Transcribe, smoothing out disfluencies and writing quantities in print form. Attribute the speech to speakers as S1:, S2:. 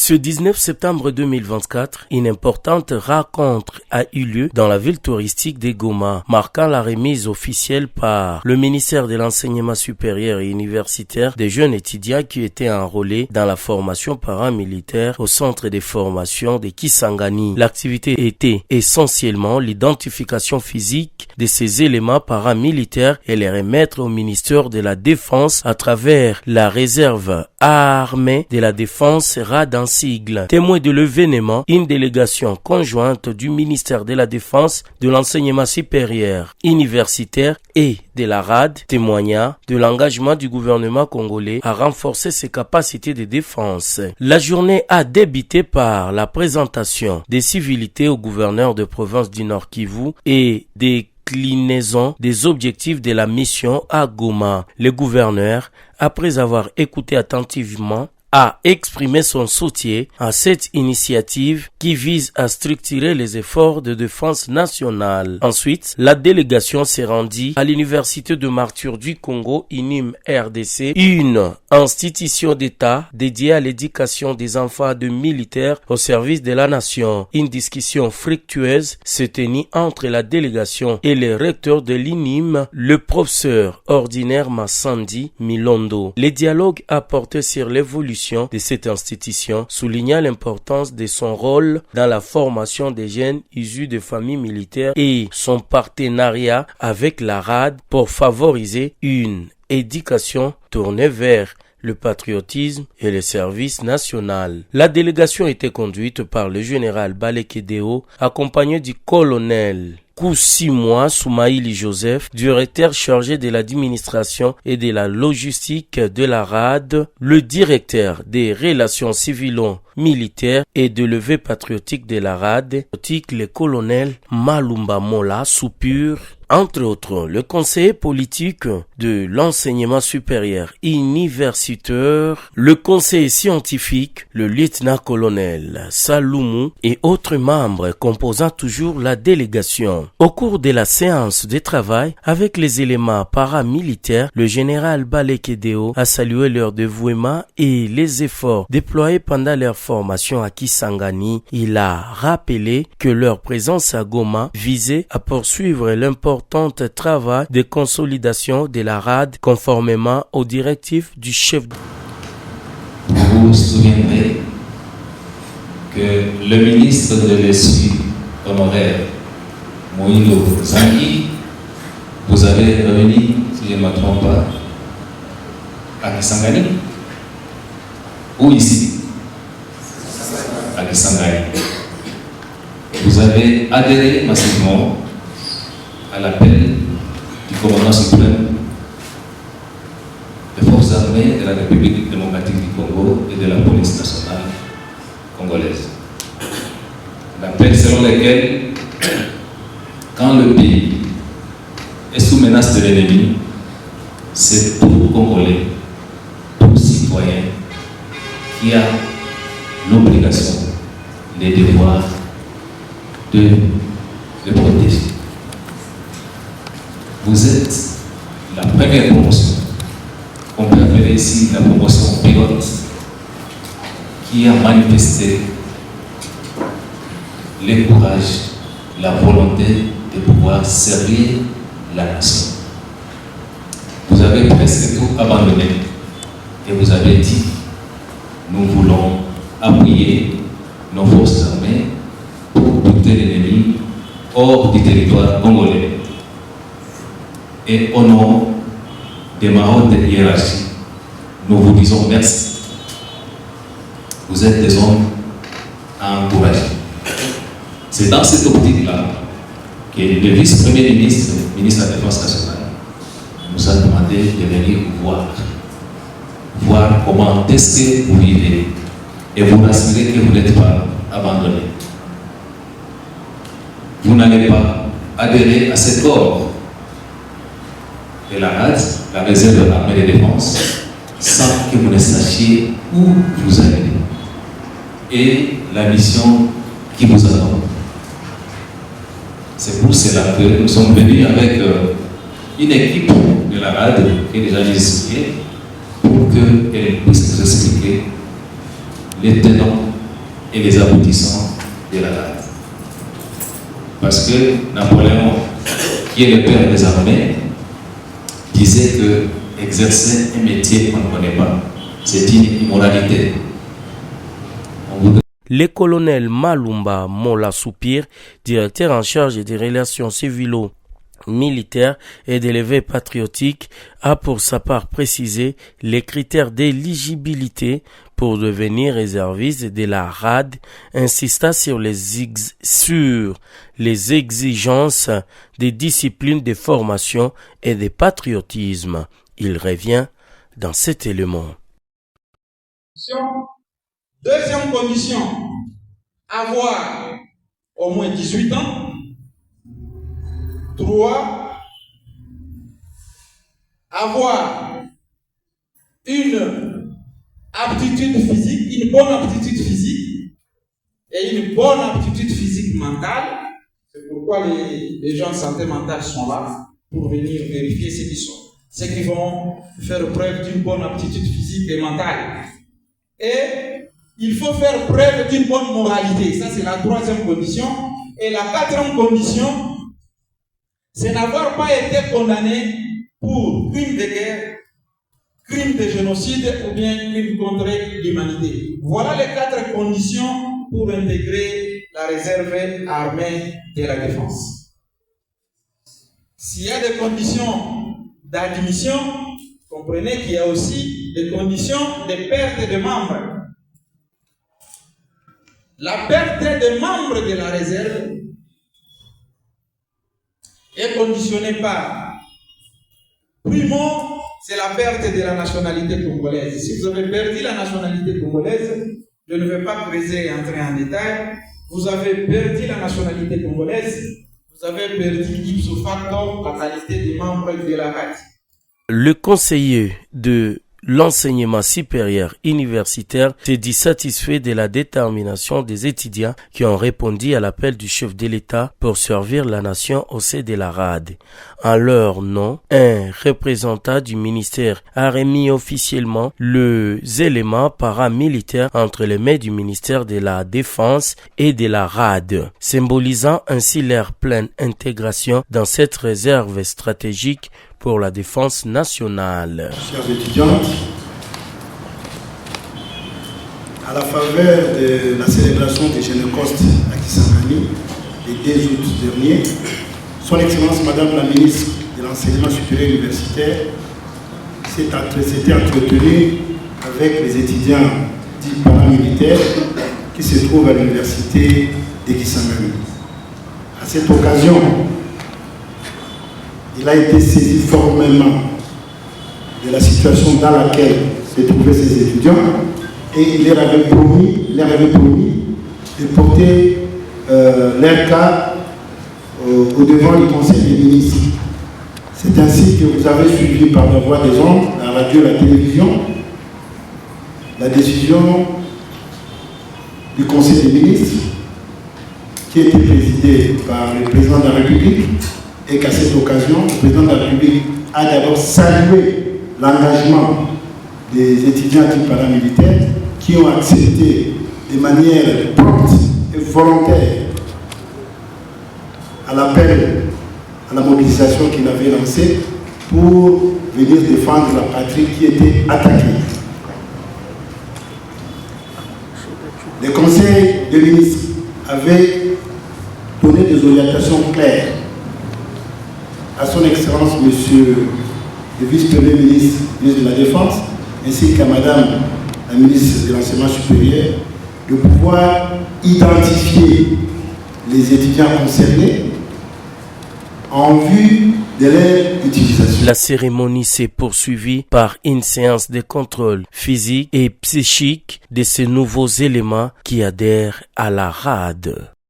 S1: Ce 19 septembre 2024, une importante rencontre a eu lieu dans la ville touristique de Goma, marquant la remise officielle par le ministère de l'Enseignement supérieur et universitaire des jeunes étudiants qui étaient enrôlés dans la formation paramilitaire au centre de formation de Kisangani. L'activité était essentiellement l'identification physique de ces éléments paramilitaires et les remettre au ministère de la Défense à travers la réserve armée de la Défense RAD en sigle. Témoin de l'événement, une délégation conjointe du ministère de la Défense, de l'Enseignement supérieur, universitaire et de la RAD témoigna de l'engagement du gouvernement congolais à renforcer ses capacités de défense. La journée a débuté par la présentation des civilités au gouverneur de province du Nord Kivu et des déclinaison des objectifs de la mission à Goma. Le gouverneur, après avoir écouté attentivement, a exprimé son soutien à cette initiative qui vise à structurer les efforts de défense nationale. Ensuite, la délégation s'est rendue à l'Université de Martyrs du Congo, UNIM RDC, une institution d'État dédiée à l'éducation des enfants de militaires au service de la nation. Une discussion fructueuse s'est tenue entre la délégation et le recteur de l'UNIM, le professeur ordinaire Massandi Milondo. Le dialogue a porté sur l'évolution de cette institution, soulignant l'importance de son rôle dans la formation des jeunes issus de familles militaires et son partenariat avec la RAD pour favoriser une éducation tournée vers le patriotisme et le service national. La délégation était conduite par le général Balekedeo, accompagné du colonel Koussimwa Soumaïli Joseph, directeur chargé de l'administration et de la logistique de la RAD, le directeur des relations civilo-militaires et de levée patriotique de la RAD, le colonel Malumba Mola Soupur. Entre autres, le conseiller politique de l'enseignement supérieur universitaire, le conseiller scientifique, le lieutenant-colonel Saloumou et autres membres composant toujours la délégation. Au cours de la séance de travail avec les éléments paramilitaires, le général Balekedeo a salué leur dévouement et les efforts déployés pendant leur formation à Kisangani. Il a rappelé que leur présence à Goma visait à poursuivre l'important travail de consolidation de la RAD conformément aux directives du chef.
S2: Vous vous souviendrez que le ministre de l'Esprit honoraire, Moïlo Zangi, vous avez réuni, si je ne me trompe pas, à Kisangani ou ici à Kisangani. Vous avez adhéré massivement à l'appel du commandant suprême des forces armées de la République démocratique du Congo et de la police nationale congolaise. L'appel selon lequel, quand le pays est sous menace de l'ennemi, c'est tout Congolais, tout citoyen qui a l'obligation, les devoirs de le protéger. Vous êtes la première promotion, on peut appeler ici la promotion pilote, qui a manifesté le courage, la volonté de pouvoir servir la nation. Vous avez presque tout abandonné et vous avez dit, nous voulons appuyer nos forces armées pour buter l'ennemi hors du territoire congolais. Et au nom des hautes hiérarchies, nous vous disons merci. Vous êtes des hommes encouragés. C'est dans cette optique-là que le vice-premier ministre, ministre de la Défense nationale, nous a demandé de venir voir comment est-ce que vous vivez et vous rassurer que vous n'êtes pas abandonné. Vous n'allez pas adhérer à ce corps de la RAD, la réserve armée de défense, sans que vous ne sachiez où vous allez et la mission qui vous attend. C'est pour cela que nous sommes venus avec une équipe de la RAD qui est déjà discutée pour qu'elle puisse nous expliquer les tenants et les aboutissants de la date. Parce que Napoléon, qui est le père des armées, disait que exercer un métier qu'on ne connaît pas, c'est une immoralité.
S1: Le colonel Malumba Mola Soupir, directeur en charge des relations civilo-militaires et des levées patriotiques, a pour sa part précisé les critères d'éligibilité pour devenir réserviste de la RAD, insista sur les exigences des disciplines de formation et de patriotisme. Il revient dans cet élément.
S3: Deuxième condition, avoir au moins 18 ans. 3, avoir une aptitude physique, une bonne aptitude physique et une bonne aptitude physique mentale. C'est pourquoi les gens de santé mentale sont là pour venir vérifier ce qu'ils sont. Ceux qui vont faire preuve d'une bonne aptitude physique et mentale. Et il faut faire preuve d'une bonne moralité. Ça, c'est la troisième condition. Et la quatrième condition, c'est n'avoir pas été condamné pour crime de guerre, crime de génocide ou bien crime contre l'humanité. Voilà les 4 conditions pour intégrer la réserve armée de la défense. S'il y a des conditions d'admission, comprenez qu'il y a aussi des conditions de perte de membres. La perte des membres de la réserve est conditionnée par, primo, c'est la perte de la nationalité congolaise. Si vous avez perdu la nationalité congolaise, je ne vais pas creuser et entrer en détail, vous avez perdu la nationalité congolaise, vous avez perdu ipso facto la qualité de membre de la RAD.
S1: Le conseiller de l'enseignement supérieur universitaire s'est dit satisfait de la détermination des étudiants qui ont répondu à l'appel du chef de l'État pour servir la nation au sein de la RAD. En leur nom, un représentant du ministère a remis officiellement les éléments paramilitaires entre les mains du ministère de la Défense et de la RAD, symbolisant ainsi leur pleine intégration dans cette réserve stratégique pour la défense nationale.
S4: Chers étudiants, à la faveur de la célébration des Génécostes à Kisangani, le 2 août dernier, Son Excellence Madame la Ministre de l'Enseignement supérieur universitaire s'était entretenue avec les étudiants dits paramilitaires qui se trouvent à l'université de Kisangani. À cette occasion, il a été saisi formellement de la situation dans laquelle se trouvaient ces étudiants et il leur avait promis de porter leur cas au devant du Conseil des ministres. C'est ainsi que vous avez suivi par la voix des ondes, la radio et la télévision, la décision du Conseil des ministres qui a été présidée par le président de la République. Et qu'à cette occasion, le président de la République a d'abord salué l'engagement des étudiants du paramilitaire qui ont accepté de manière prompte et volontaire à l'appel à la mobilisation qu'il avait lancée pour venir défendre la patrie qui était attaquée. Le Conseil des ministres avait donné des orientations claires à son Excellence, Monsieur le Vice-Premier ministre de la Défense, ainsi qu'à Madame la Ministre de l'Enseignement supérieur, de pouvoir identifier les étudiants concernés en vue de leur utilisation.
S1: La cérémonie s'est poursuivie par une séance de contrôle physique et psychique de ces nouveaux éléments qui adhèrent à la RAD.